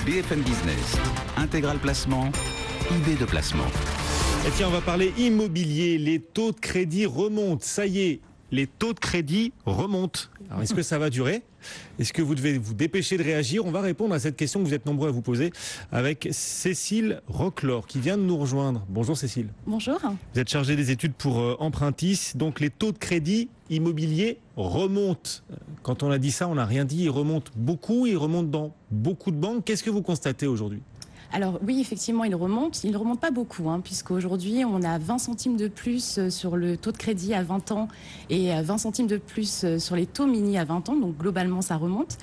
BFM Business, Intégral Placement, idée de placement. Et tiens, on va parler immobilier. Les taux de crédit remontent. Ça y est, les taux de crédit remontent. Alors, est-ce que ça va durer ? Est-ce que vous devez vous dépêcher de réagir ? On va répondre à cette question que vous êtes nombreux à vous poser avec Cécile Roclor qui vient de nous rejoindre. Bonjour Cécile. Bonjour. Vous êtes chargée des études pour Empruntis. Donc les taux de crédit immobilier remontent. Quand on a dit ça, on n'a rien dit. Ils remontent beaucoup, ils remontent dans beaucoup de banques. Qu'est-ce que vous constatez aujourd'hui ? Alors oui, effectivement, il remonte. Il ne remonte pas beaucoup, puisqu'aujourd'hui, on a 20 centimes de plus sur le taux de crédit à 20 ans et 20 centimes de plus sur les taux mini à 20 ans. Donc globalement, ça remonte.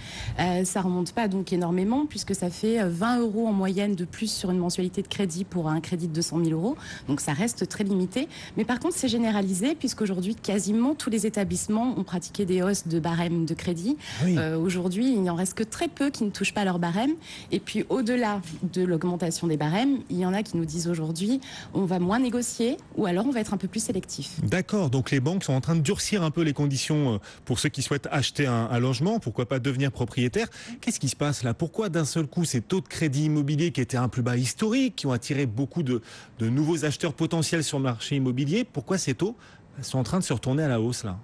Ça remonte pas donc énormément, puisque ça fait 20 € en moyenne de plus sur une mensualité de crédit pour un crédit de 200 000 €. Donc ça reste très limité. Mais par contre, c'est généralisé, puisqu'aujourd'hui, quasiment tous les établissements ont pratiqué des hausses de barème de crédit. Oui. Aujourd'hui, il n'en reste que très peu qui ne touchent pas leur barème. Et puis, au-delà de l'augmentation des barèmes, il y en a qui nous disent aujourd'hui on va moins négocier ou alors on va être un peu plus sélectif. D'accord, donc les banques sont en train de durcir un peu les conditions pour ceux qui souhaitent acheter un logement, pourquoi pas devenir propriétaire. Qu'est-ce qui se passe là ? Pourquoi d'un seul coup ces taux de crédit immobilier qui étaient un plus bas historique, qui ont attiré beaucoup de nouveaux acheteurs potentiels sur le marché immobilier, pourquoi ces taux sont en train de se retourner à la hausse là ?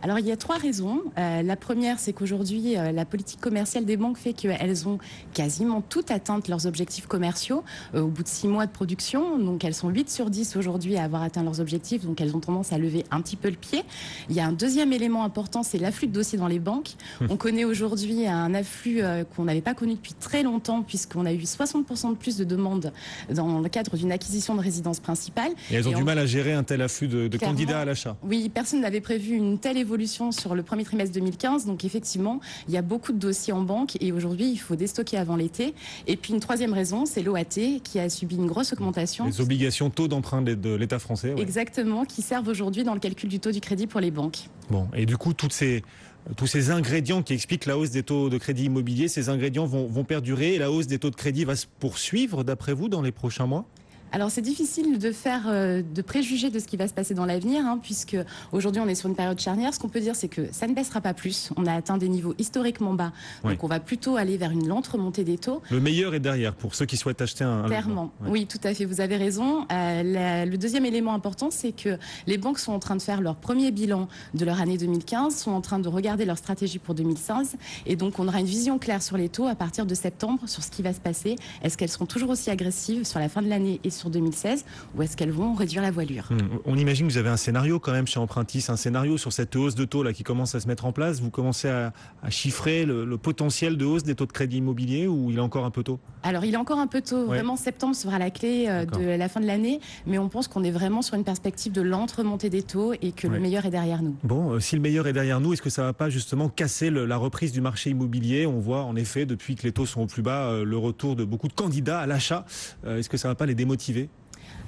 Alors il y a 3 raisons. La première, c'est qu'aujourd'hui, la politique commerciale des banques fait qu'elles ont quasiment toutes atteint leurs objectifs commerciaux au bout de 6 mois de production. Donc elles sont 8 sur 10 aujourd'hui à avoir atteint leurs objectifs. Donc elles ont tendance à lever un petit peu le pied. Il y a un deuxième élément important, c'est l'afflux de dossiers dans les banques. On connaît aujourd'hui un afflux qu'on n'avait pas connu depuis très longtemps, puisqu'on a eu 60% de plus de demandes dans le cadre d'une acquisition de résidence principale. Et elles ont du mal à gérer un tel afflux de candidats à l'achat. Oui, personne n'avait prévu une telle évolution sur le premier trimestre 2015. Donc effectivement, il y a beaucoup de dossiers en banque et aujourd'hui, il faut déstocker avant l'été. Et puis une troisième raison, c'est l'OAT qui a subi une grosse augmentation. Les obligations taux d'emprunt de l'État français. Ouais. Exactement, qui servent aujourd'hui dans le calcul du taux du crédit pour les banques. Bon, et du coup, tous ces ingrédients qui expliquent la hausse des taux de crédit immobilier, ces ingrédients vont perdurer et la hausse des taux de crédit va se poursuivre, d'après vous, dans les prochains mois ? Alors c'est difficile de préjuger de ce qui va se passer dans l'avenir, puisque aujourd'hui on est sur une période charnière. Ce qu'on peut dire, c'est que ça ne baissera pas plus. On a atteint des niveaux historiquement bas, donc on va plutôt aller vers une lente remontée des taux. Le meilleur est derrière pour ceux qui souhaitent acheter un Clairement, logement. Oui, tout à fait, vous avez raison. Le deuxième élément important, c'est que les banques sont en train de faire leur premier bilan de leur année 2015, sont en train de regarder leur stratégie pour 2016, et donc on aura une vision claire sur les taux à partir de septembre, sur ce qui va se passer. Est-ce qu'elles seront toujours aussi agressives sur la fin de l'année et sur 2016, ou est-ce qu'elles vont réduire la voilure ? On imagine que vous avez un scénario quand même chez Empruntis, un scénario sur cette hausse de taux là qui commence à se mettre en place. Vous commencez à chiffrer le potentiel de hausse des taux de crédit immobilier, ou il est encore un peu tôt ? Alors il est encore un peu tôt, vraiment septembre sera la clé de la fin de l'année, mais on pense qu'on est vraiment sur une perspective de lente remontée des taux et que le meilleur est derrière nous. Bon, si le meilleur est derrière nous, est-ce que ça ne va pas justement casser la reprise du marché immobilier ? On voit en effet depuis que les taux sont au plus bas le retour de beaucoup de candidats à l'achat. Est-ce que ça ne va pas les démotiver ?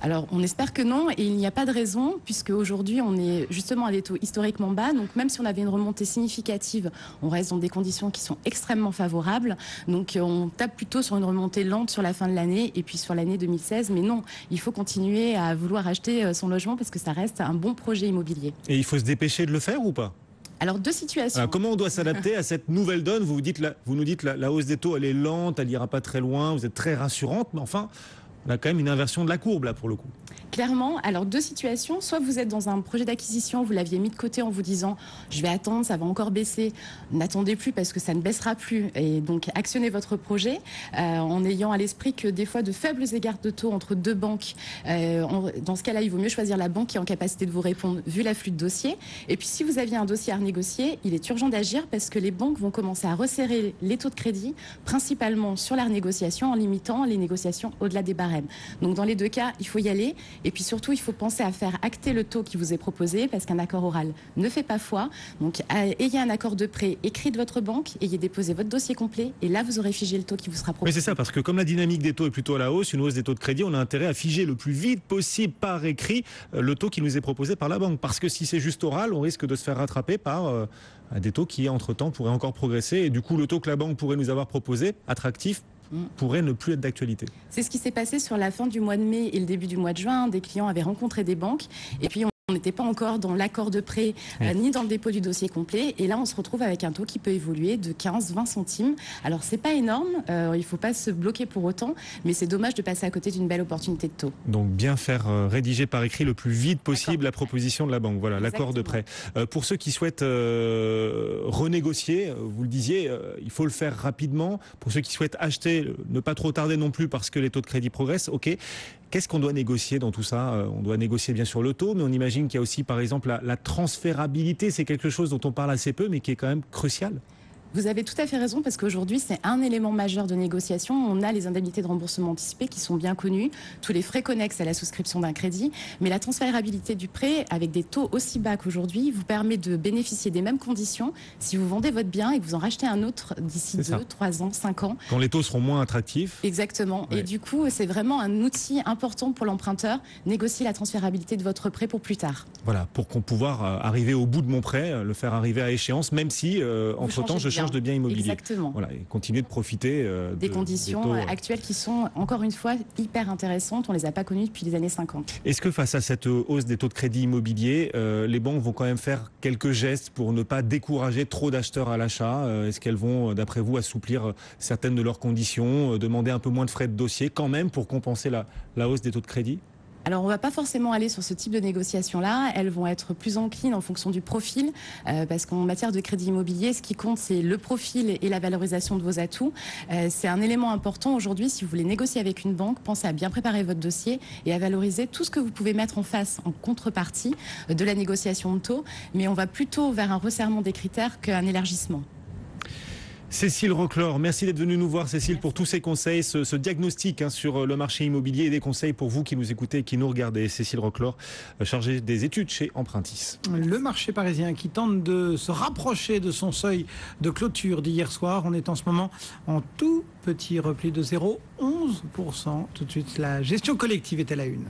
Alors, on espère que non, et il n'y a pas de raison, puisque aujourd'hui, on est justement à des taux historiquement bas. Donc, même si on avait une remontée significative, on reste dans des conditions qui sont extrêmement favorables. Donc, on tape plutôt sur une remontée lente sur la fin de l'année et puis sur l'année 2016. Mais non, il faut continuer à vouloir acheter son logement parce que ça reste un bon projet immobilier. Et il faut se dépêcher de le faire ou pas ? Alors, 2 situations. Alors, comment on doit s'adapter à cette nouvelle donne ? Vous nous dites la hausse des taux, elle est lente, elle n'ira pas très loin, vous êtes très rassurante, mais enfin, on a quand même une inversion de la courbe là pour le coup. Clairement, alors 2 situations. Soit vous êtes dans un projet d'acquisition, vous l'aviez mis de côté en vous disant je vais attendre, ça va encore baisser. N'attendez plus parce que ça ne baissera plus. Et donc actionnez votre projet en ayant à l'esprit que des fois de faibles écarts de taux entre 2 banques. Dans ce cas-là, il vaut mieux choisir la banque qui est en capacité de vous répondre vu l'afflux de dossiers. Et puis si vous aviez un dossier à renégocier, il est urgent d'agir parce que les banques vont commencer à resserrer les taux de crédit, principalement sur la renégociation en limitant les négociations au-delà des barèmes. Donc dans les 2 cas, il faut y aller. Et puis surtout, il faut penser à faire acter le taux qui vous est proposé parce qu'un accord oral ne fait pas foi. Donc, ayez un accord de prêt écrit de votre banque, ayez déposé votre dossier complet et là, vous aurez figé le taux qui vous sera proposé. Mais c'est ça, parce que comme la dynamique des taux est plutôt à la hausse, une hausse des taux de crédit, on a intérêt à figer le plus vite possible par écrit le taux qui nous est proposé par la banque. Parce que si c'est juste oral, on risque de se faire rattraper par des taux qui, entre-temps, pourraient encore progresser. Et du coup, le taux que la banque pourrait nous avoir proposé, attractif, pourrait ne plus être d'actualité. C'est ce qui s'est passé sur la fin du mois de mai et le début du mois de juin. Des clients avaient rencontré des banques et puis On n'était pas encore dans l'accord de prêt ni dans le dépôt du dossier complet. Et là, on se retrouve avec un taux qui peut évoluer de 15-20 centimes. Alors, c'est pas énorme. Il ne faut pas se bloquer pour autant. Mais c'est dommage de passer à côté d'une belle opportunité de taux. Donc, bien faire rédiger par écrit le plus vite possible la proposition de la banque. Voilà, l'accord de prêt. Pour ceux qui souhaitent renégocier, vous le disiez, il faut le faire rapidement. Pour ceux qui souhaitent acheter, ne pas trop tarder non plus parce que les taux de crédit progressent. OK. Qu'est-ce qu'on doit négocier dans tout ça? On doit négocier bien sûr le taux, mais on imagine qu'il y a aussi par exemple la transférabilité. C'est quelque chose dont on parle assez peu, mais qui est quand même crucial. Vous avez tout à fait raison parce qu'aujourd'hui, c'est un élément majeur de négociation. On a les indemnités de remboursement anticipé qui sont bien connues, tous les frais connexes à la souscription d'un crédit, mais la transférabilité du prêt avec des taux aussi bas qu'aujourd'hui vous permet de bénéficier des mêmes conditions si vous vendez votre bien et que vous en rachetez un autre d'ici 2, 3 ans, 5 ans. Quand les taux seront moins attractifs. Exactement. Ouais. Et du coup, c'est vraiment un outil important pour l'emprunteur, négocier la transférabilité de votre prêt pour plus tard. Voilà, pour qu'on pouvoir arriver au bout de mon prêt, le faire arriver à échéance, même si entre-temps je change de bien immobilier. Exactement. Voilà, et continuer de profiter des conditions actuelles qui sont, encore une fois, hyper intéressantes. On ne les a pas connues depuis les années 50. Est-ce que face à cette hausse des taux de crédit immobilier, les banques vont quand même faire quelques gestes pour ne pas décourager trop d'acheteurs à l'achat? Est-ce qu'elles vont, d'après vous, assouplir certaines de leurs conditions, demander un peu moins de frais de dossier quand même pour compenser la hausse des taux de crédit? Alors, on ne va pas forcément aller sur ce type de négociation-là. Elles vont être plus enclines en fonction du profil, parce qu'en matière de crédit immobilier, ce qui compte, c'est le profil et la valorisation de vos atouts. C'est un élément important aujourd'hui. Si vous voulez négocier avec une banque, pensez à bien préparer votre dossier et à valoriser tout ce que vous pouvez mettre en face en contrepartie de la négociation de taux. Mais on va plutôt vers un resserrement des critères qu'un élargissement. Cécile Roclor, merci d'être venue nous voir, Cécile, pour tous ces conseils, ce diagnostic sur le marché immobilier et des conseils pour vous qui nous écoutez et qui nous regardez. Cécile Roclor, chargée des études chez Empruntis. Le marché parisien qui tente de se rapprocher de son seuil de clôture d'hier soir. On est en ce moment en tout petit repli de 0,11%. Tout de suite, la gestion collective est à la une.